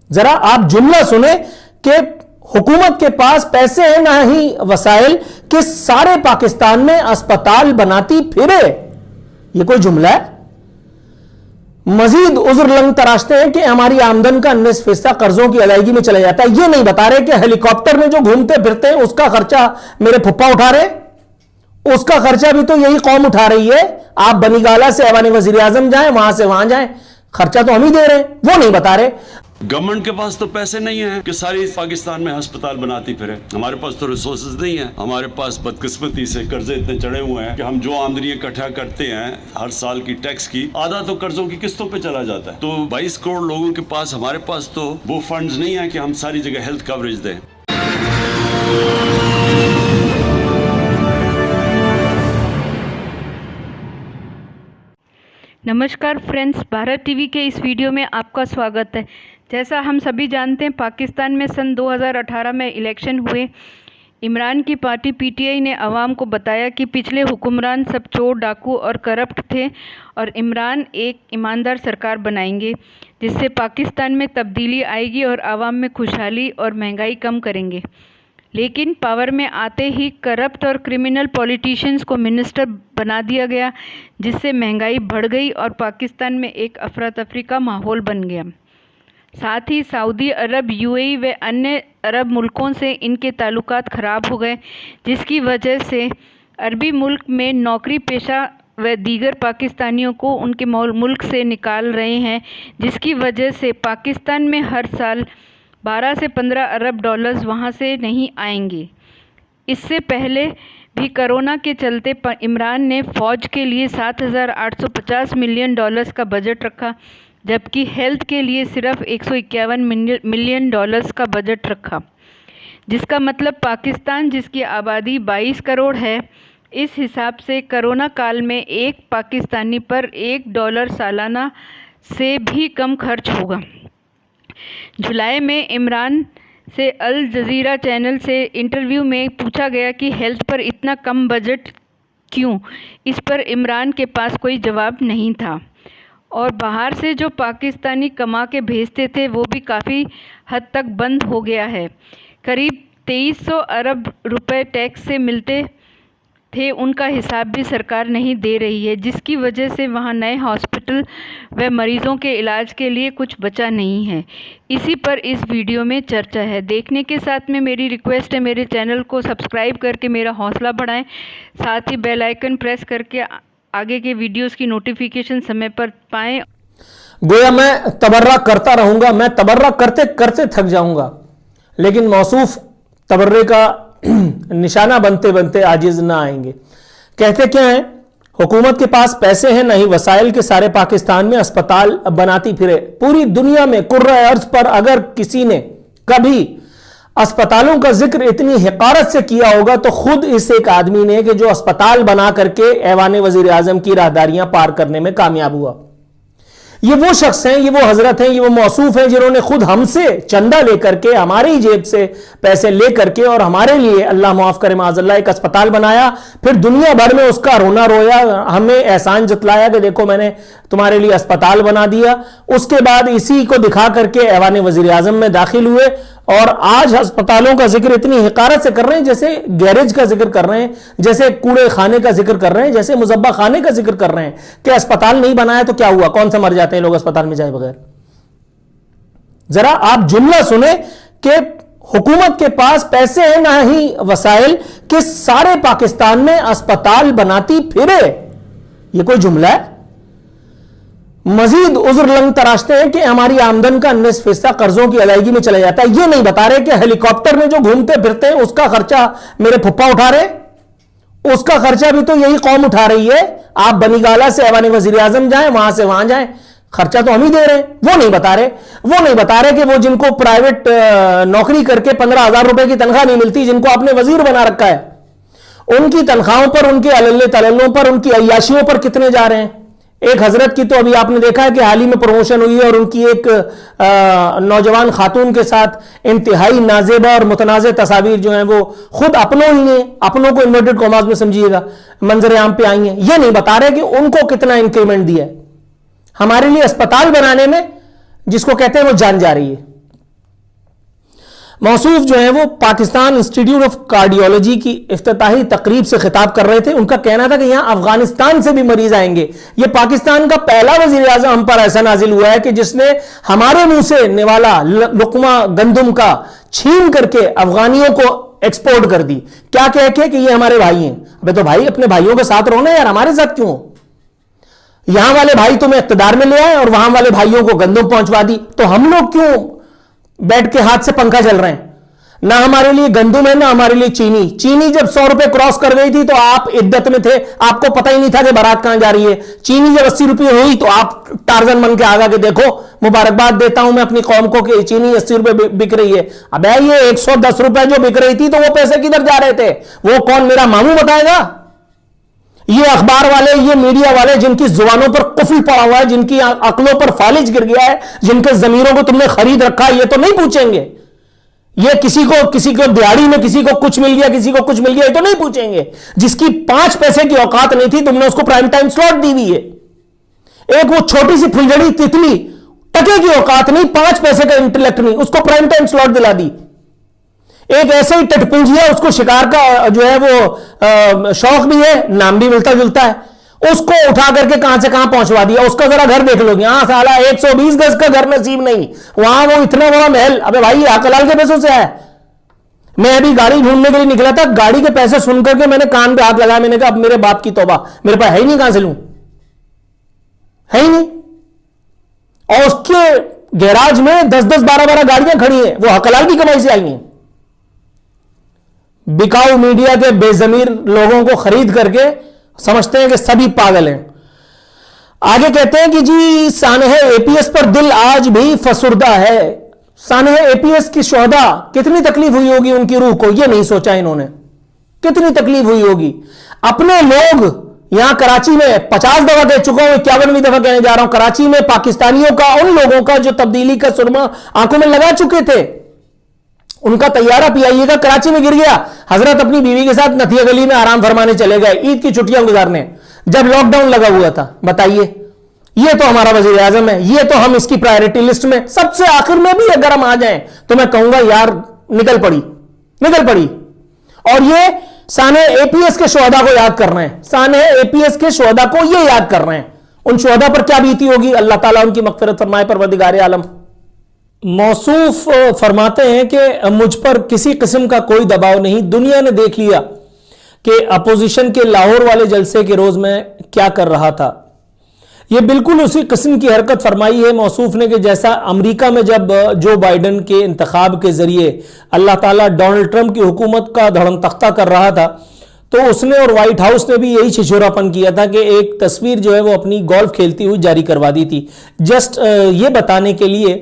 ذرا آپ جملہ سنیں کہ حکومت کے پاس پیسے ہیں نہ ہی وسائل کہ سارے پاکستان میں اسپتال بناتی پھرے. یہ کوئی جملہ ہے؟ مزید عذر لنگ تراشتے ہیں کہ ہماری آمدن کا 19% قرضوں کی ادائیگی میں چلا جاتا ہے. یہ نہیں بتا رہے کہ ہیلی کاپٹر میں جو گھومتے پھرتے ہیں اس کا خرچہ میرے پھپا اٹھا رہے, اس کا خرچہ بھی تو یہی قوم اٹھا رہی ہے. آپ بنی گالہ سے ایوان وزیر اعظم جائیں, وہاں سے وہاں جائیں, خرچہ تو ہم ہی دے رہے ہیں, وہ نہیں بتا رہے. گورنمنٹ کے پاس تو پیسے نہیں ہیں کہ ساری پاکستان میں ہسپتال بناتی پھرے. ہمارے پاس تو ریسورسز نہیں ہیں. ہمارے پاس بدقسمتی سے قرضے اتنے چڑھے ہوئے ہیں کہ ہم جو آمدنی اکٹھا کرتے ہیں ہر سال کی ٹیکس کی, آدھا تو قرضوں کی قسطوں پہ چلا جاتا ہے. تو 22 کروڑ لوگوں کے پاس, ہمارے پاس تو وہ فنڈز نہیں ہیں کہ ہم ساری جگہ ہیلتھ کوریج دیں. نمسکار فرینڈز, بھارت ٹی وی کے اس ویڈیو میں آپ کا سواگت ہے. جیسا ہم سبھی جانتے ہیں, پاکستان میں سن 2018 میں الیکشن ہوئے. عمران کی پارٹی پی ٹی آئی نے عوام کو بتایا کہ پچھلے حکمران سب چور, ڈاکو اور کرپٹ تھے اور عمران ایک ایماندار سرکار بنائیں گے جس سے پاکستان میں تبدیلی آئے گی اور عوام میں خوشحالی اور مہنگائی کم کریں گے. لیکن پاور میں آتے ہی کرپٹ اور کرمنل پولیٹیشنز کو منسٹر بنا دیا گیا, جس سے مہنگائی بڑھ گئی اور پاکستان میں ایک افراتفری کا ماحول بن گیا. ساتھ ہی سعودی عرب, یو اے ای و انیہ عرب ملکوں سے ان کے تعلقات خراب ہو گئے, جس کی وجہ سے عربی ملک میں نوکری پیشہ و دیگر پاکستانیوں کو ان کے ملک سے نکال رہے ہیں, جس کی وجہ سے پاکستان میں ہر سال 12 سے 15 ارب ڈالرز وہاں سے نہیں آئیں گے. اس سے پہلے بھی کرونا کے چلتے عمران نے فوج کے لیے 7,850 ملین ڈالرز کا بجٹ رکھا, جبکہ ہیلتھ کے لیے صرف 151 ملین ڈالرز کا بجٹ رکھا, جس کا مطلب پاکستان جس کی آبادی 22 کروڑ ہے, اس حساب سے کرونا کال میں ایک پاکستانی پر $1 سالانہ سے بھی کم خرچ ہوگا. جولائی میں عمران سے الجزیرہ چینل سے انٹرویو میں پوچھا گیا کہ ہیلتھ پر اتنا کم بجٹ کیوں. اس پر عمران کے پاس کوئی جواب نہیں تھا, اور باہر سے جو پاکستانی کما کے بھیجتے تھے وہ بھی کافی حد تک بند ہو گیا ہے. قریب 2300 ارب روپے ٹیکس سے ملتے تھے, ان کا حساب بھی سرکار نہیں دے رہی ہے, جس کی وجہ سے وہاں نئے ہاسپٹل و مریضوں کے علاج کے لیے کچھ بچا نہیں ہے. اسی پر اس ویڈیو میں چرچا ہے. دیکھنے کے ساتھ میں میری ریکویسٹ ہے, میرے چینل کو سبسکرائب کر کے میرا حوصلہ بڑھائیں, ساتھ ہی بیل آئیکن پریس کر کے آگے کے ویڈیوز کی نوٹیفیکیشن سمے پر پائیں. گویا میں تبرہ کرتا رہوں گا, میں تبرہ کرتے کرتے تھک جاؤں گا, لیکن موصوف تبرے کا نشانہ بنتے بنتے عاجز نہ آئیں گے. کہتے کیا ہیں, حکومت کے پاس پیسے ہیں نہ ہی وسائل کے سارے پاکستان میں اسپتال بناتی پھرے. پوری دنیا میں کرۂ ارض پر اگر کسی نے کبھی اسپتالوں کا ذکر اتنی حقارت سے کیا ہوگا تو خود اس ایک آدمی نے کہ جو اسپتال بنا کر کے ایوان وزیر اعظم کی راہداریاں پار کرنے میں کامیاب ہوا. یہ وہ شخص ہیں, یہ وہ حضرت ہیں, یہ وہ موصوف ہیں جنہوں نے خود ہم سے چندہ لے کر کے, ہماری جیب سے پیسے لے کر کے اور ہمارے لیے اللہ معاف کرے معاذ اللہ ایک اسپتال بنایا. پھر دنیا بھر میں اس کا رونا رویا, ہمیں احسان جتلایا کہ دیکھو میں نے تمہارے لیے اسپتال بنا دیا. اس کے بعد اسی کو دکھا کر کے ایوان وزیر اعظم میں داخل ہوئے, اور آج ہسپتالوں کا ذکر اتنی حقارت سے کر رہے ہیں جیسے گیریج کا ذکر کر رہے ہیں, جیسے کوڑے خانے کا ذکر کر رہے ہیں, جیسے مذبح خانے کا ذکر کر رہے ہیں کہ اسپتال نہیں بنایا تو کیا ہوا, کون سے مر جاتے ہیں لوگ اسپتال میں جائے بغیر. ذرا آپ جملہ سنیں کہ حکومت کے پاس پیسے ہیں نہ ہی وسائل کہ سارے پاکستان میں اسپتال بناتی پھرے. یہ کوئی جملہ ہے؟ مزید عذر لنگ تراشتے ہیں کہ ہماری آمدن کا 19% قرضوں کی ادائیگی میں چلا جاتا ہے. یہ نہیں بتا رہے کہ ہیلی کاپٹر میں جو گھومتے پھرتے ہیں اس کا خرچہ میرے پھپا اٹھا رہے, اس کا خرچہ بھی تو یہی قوم اٹھا رہی ہے. آپ بنی گالہ سے ایوان وزیر اعظم جائیں, وہاں سے وہاں جائیں, خرچہ تو ہم ہی دے رہے ہیں. وہ نہیں بتا رہے, وہ نہیں بتا رہے کہ وہ جن کو پرائیویٹ نوکری کر کے 15,000 روپے کی تنخواہ نہیں ملتی, جن کو آپ نے وزیر بنا رکھا ہے, ان کی تنخواہوں پر, ان کے عللے تللوں پر, ان کی عیاشیوں پر کتنے جا رہے ہیں. ایک حضرت کی تو ابھی آپ نے دیکھا ہے کہ حال ہی میں پروموشن ہوئی ہے, اور ان کی ایک نوجوان خاتون کے ساتھ انتہائی نازیبہ اور متنازع تصاویر جو ہیں وہ خود اپنوں ہی ہیں, اپنوں کو انورٹڈ کاماز میں سمجھیے گا, منظر عام پہ آئی ہیں. یہ نہیں بتا رہے کہ ان کو کتنا انکریمنٹ دیا ہے. ہمارے لیے اسپتال بنانے میں جس کو کہتے ہیں وہ جان جا رہی ہے. मौसूफ जो है वो पाकिस्तान इंस्टीट्यूट ऑफ कार्डियोलॉजी की इफ्तिताही तकरीब से खिताब कर रहे थे। उनका कहना था कि यहां अफगानिस्तान से भी मरीज आएंगे। ये पाकिस्तान का पहला वजीर आजम हम पर ऐसा नाजिल हुआ है कि जिसने हमारे मुंह से निवाला लुकमा गंदुम का छीन करके अफगानियों को एक्सपोर्ट कर दी, क्या कह के कि ये हमारे भाई हैं। अबे तो भाई अपने भाइयों के साथ रहो ना यार, हमारे साथ क्यों? यहां वाले भाई तुम्हें इख्तिदार में ले आए और वहां वाले भाइयों को गंदुम पहुंचवा दी, तो हम लोग क्यों बैठ के हाथ से पंखा चल रहे हैं? ना हमारे लिए गंदुम है ना हमारे लिए चीनी। चीनी जब 100 रुपए क्रॉस कर गई थी तो आप इद्दत में थे, आपको पता ही नहीं था कि बारात कहां जा रही है। चीनी जब 80 रुपए हुई तो आप टार्जन बन के आगा के देखो, मुबारकबाद देता हूं मैं अपनी कौम को कि चीनी 80 रुपए बिक रही है। अब ये 110 रुपए जो बिक रही थी तो वो पैसे किधर जा रहे थे? वो कौन मेरा मामू बताएगा? ये अखबार वाले, ये मीडिया वाले जिनकी जुबानों पर कुफ्र पड़ा हुआ है, जिनकी अक्लों पर फालिज गिर गया है, जिनके जमीरों को तुमने खरीद रखा है, ये तो नहीं पूछेंगे। ये किसी को दिहाड़ी में किसी को कुछ मिल गया, किसी को कुछ मिल गया, ये तो नहीं पूछेंगे। जिसकी 5 पैसे की औकात नहीं थी तुमने उसको प्राइम टाइम स्लॉट दी हुई है। एक वो छोटी सी फुलझड़ी तितली, टके की औकात नहीं, 5 पैसे का इंटेलेक्ट नहीं, उसको प्राइम टाइम स्लॉट दिला दी। एक ऐसे ही टटपुंजिया, उसको शिकार का जो है वो शौक भी है, नाम भी मिलता जुलता है, उसको उठा करके कहां से कहां पहुंचवा दिया। उसका जरा घर देख लोगे, यहां साला 120 गज का घर नसीब नहीं, वहां वो इतना बड़ा महल। अबे भाई हकलाल के पैसों से है। मैं अभी गाड़ी ढूंढने के लिए निकला था, गाड़ी के पैसे सुन करके मैंने कान पे हाथ लगाया, मैंने कहा अब मेरे बाप की तौबा, मेरे पास है ही नहीं, कहां से लूं? है ही नहीं। और उसके गैराज में 10-10 12-12 गाड़ियां खड़ी हैं, वो हकलाल की कमाई से आई हैं। बिकाऊ मीडिया के बेजमीर लोगों को खरीद करके समझते हैं कि सभी पागल हैं। आगे कहते हैं कि जी सानह एपीएस पर दिल आज भी फसुर्दा है। सानह एपीएस की शोहदा, कितनी तकलीफ हुई होगी उनकी रूह को, यह नहीं सोचा इन्होंने, कितनी तकलीफ हुई होगी। अपने लोग यहां कराची में 50 दफा कह चुका हूं, 51वीं दफा कहने जा रहा हूं, कराची में पाकिस्तानियों का, उन लोगों का जो तब्दीली का सुरमा आंखों में लगा चुके थे, उनका तैयारा पीआईए का कराची में गिर गया। हजरत अपनी बीवी के साथ नथिया गली में आराम फरमाने चले गए, ईद की छुट्टियां गुजारने, जब लॉकडाउन लगा हुआ था। बताइए, ये तो हमारा वजीर आजम है, ये तो हम इसकी प्रायोरिटी लिस्ट में सबसे आखिर में भी अगर हम आ जाएं तो मैं कहूंगा यार निकल पड़ी। और ये साने एपीएस के शोहदा को याद कर रहे हैं, साने एपीएस के शोहदा को ये याद कर रहे हैं। उन शोहदा पर क्या बीती होगी, अल्लाह ताला उनकी मगफिरत फरमाए, परवरदिगार आलम। मौसूफ फरमाते हैं कि मुझ पर किसी किस्म का कोई दबाव नहीं, दुनिया ने देख लिया कि अपोजिशन के लाहौर वाले जलसे के रोज में क्या कर रहा था। यह बिल्कुल उसी किस्म की हरकत फरमाई है मौसूफ ने कि जैसा अमेरिका में जब जो बाइडन के इंतखाब के जरिए अल्लाह ताला डोनाल्ड ट्रंप की हुकूमत का धड़म तख्ता कर रहा था, तो उसने और व्हाइट हाउस ने भी यही छिछोरापन किया था कि एक तस्वीर जो है वो अपनी गोल्फ खेलती हुई जारी करवा दी थी, जस्ट ये बताने के लिए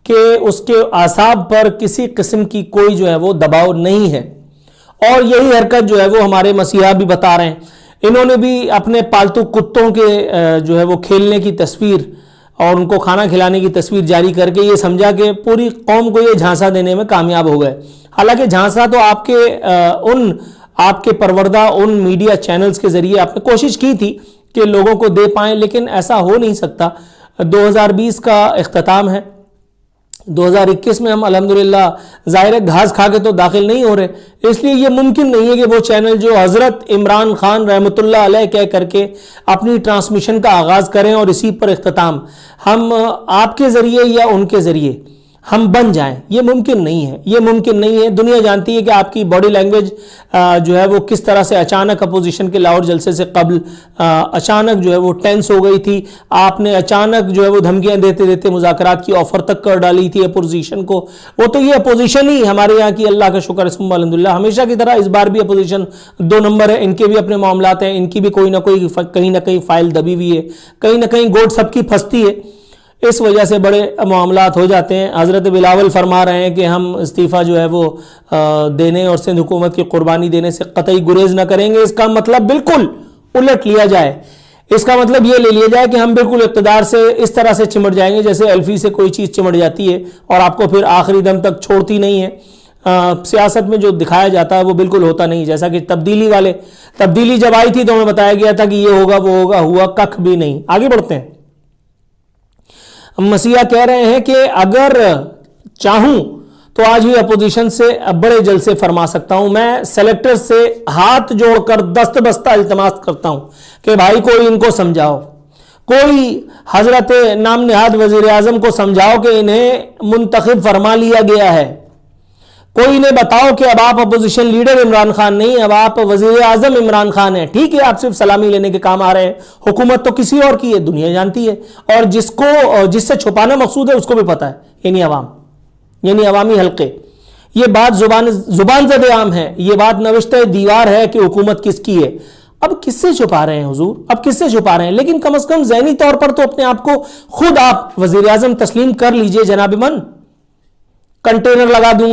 कि उसके आसाब पर किसी किस्म की कोई जो है वो दबाव नहीं है। और यही हरकत जो है वो हमारे मसीहा भी बता रहे हैं। इन्होंने भी अपने पालतू कुत्तों के जो है वो खेलने की तस्वीर और उनको खाना खिलाने की तस्वीर जारी करके ये समझा कि पूरी कौम को ये झांसा देने में कामयाब हो गए। हालांकि झांसा तो आपके परवरदा उन मीडिया चैनल्स के जरिए आपने कोशिश की थी कि लोगों को दे पाएं, लेकिन ऐसा हो नहीं सकता। 2020 का इख्तिताम है, 2021 में हम अल्हम्दुलिल्लाह ज़ाहिर है घास खा के तो दाखिल नहीं हो रहे, इसलिए ये मुमकिन नहीं है कि वो चैनल जो हज़रत इमरान खान रहमतुल्लाह अलैह कह करके अपनी ट्रांसमिशन का आगाज़ करें और इसी पर इख्तिताम हम आपके ज़रिए या उनके ज़रिए हम बन जाएं, ये मुमकिन नहीं है, ये मुमकिन नहीं है। दुनिया जानती है कि आपकी बॉडी लैंग्वेज जो है वो किस तरह से अचानक अपोजिशन के लाहौर जलसे से कबल अचानक जो है वो टेंस हो गई थी। आपने अचानक जो है वो धमकियां देते देते मुज़ाकरात की ऑफर तक कर डाली थी अपोजिशन को। वो तो ये अपोजिशन ही हमारे यहाँ की, अल्लाह का शुक्र सुम्मा अल्हम्दुलिल्लाह, हमेशा की तरह इस बार भी अपोजिशन 2 नंबर है, इनके भी अपने मामलात हैं, इनकी भी कोई ना कोई कहीं ना कहीं फाइल दबी हुई है, कहीं ना कहीं गोट सबकी फंसती है, इस वजह से बड़े मामलात हो जाते हैं। हज़रत बिलावल फरमा रहे हैं कि हम इस्तीफ़ा जो है वो देने और सिंध हुकूमत की कुर्बानी देने से कतई गुरेज न करेंगे। इसका मतलब बिल्कुल उलट लिया जाए, इसका मतलब ये ले लिया जाए कि हम बिल्कुल इक़्तिदार से इस तरह से चिमट जाएंगे जैसे एल्फी से कोई चीज़ चिमट जाती है और आपको फिर आखिरी दम तक छोड़ती नहीं है। सियासत में जो दिखाया जाता है वो बिल्कुल होता नहीं। जैसा कि तब्दीली जब आई थी तो हमें बताया गया था कि ये होगा वो होगा, हुआ कख भी नहीं। आगे बढ़ते हैं। मसीहा कह रहे हैं कि अगर चाहूं तो आज भी अपोजिशन से बड़े जल्द से फरमा सकता हूं, मैं सेलेक्टर से हाथ जोड़कर दस्त बस्ता इल्तमास करता हूं कि भाई कोई इनको समझाओ, कोई हजरत नाम निहाद वजीर आजम को समझाओ कि इन्हें मुंतखब फरमा लिया गया है। कोई इन्हें बताओ कि अब आप अपोजिशन लीडर इमरान खान नहीं, अब आप वजीर आजम इमरान खान हैं। ठीक है, आप सिर्फ सलामी लेने के काम आ रहे हैं, हुकूमत तो किसी और की है, दुनिया जानती है, और जिससे छुपाना मकसूद है उसको भी पता है, यानी अवाम, यानी अवामी हल्के। ये बात जुबान ज़द आम है, ये बात नविश्ते दीवार है कि हुकूमत किसकी है। अब किससे छुपा रहे हैं हुजूर, अब किससे छुपा रहे हैं? लेकिन कम से कम ज़हनी तौर पर तो अपने आप को खुद आप वजीर आजम तस्लीम कर लीजिए। जनाब मन, कंटेनर लगा दूंगा